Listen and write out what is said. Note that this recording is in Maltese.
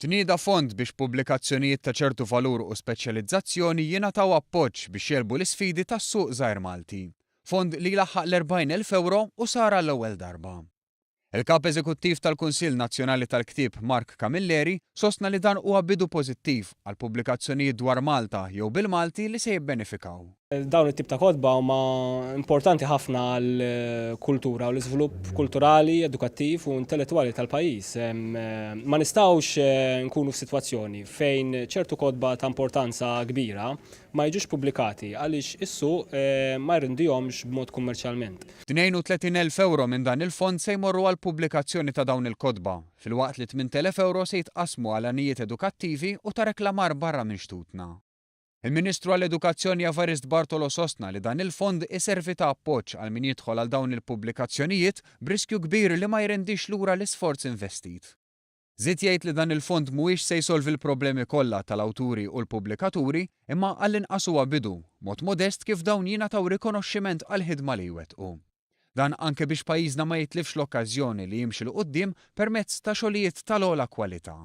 Tnieda fond biex pubblikazzjonijiet ta' ċertu valur u speċjalizzazzjoni jingħataw appoġġ biex jelbu l-isfidi tas-suq żgħir Malti. Fond li laħħaq l-40,000 € u sara l-ewwel darba. Il-Kap Eżekuttiv tal-Kunsill Nazzjonali tal-Ktieb Mark Camilleri sostna li dan huwa bidu pożittiv għal pubblikazzjonijiet dwar Malta jew bil-Malti li se jibbenefikaw. Dawn it-tip ta' kotba huma importanti ħafna għall kultura u l-iżvilupp kulturali, edukattiv u intellettwali tal-pajjiż. Ma nistgħux nkunu f'sitwazzjoni fejn ċertu kotba ta' importanza kbira ma jiġux pubblikati għaliex is-suq ma jrindihomx b'mod kummerċjalment. 32,000 € minn dan il-fond se jmorru għal pubblikazzjoni ta' dawn il-kotba, filwaqt li 8,000 € se jitqasmu għal anijiet edukattivi u ta' reklamar barra minn xtutna. Il-Ministru għall-Edukazzjoni Evarist Bartolo sostna li dan il-fond iservi ta' appoġġ għal min jidħol għal dawn il-pubblikazzjonijiet b'riskju kbir li ma jrendix lura l-isforz investit. Żied jgħid li dan il-fond mhuwiex se jsolvi l-problemi kollha tal-awturi u l-pubblikaturi imma għall-inqas huwa bidu, mod modest kif dawn jingħataw rikonoxximent għall-ħidma li jwettqu. Dan anke biex pajjiżna ma jitlifx l-okkażjoni li jimxi l qudiem permezz ta' xogħlijiet tal-ogħla kwalità.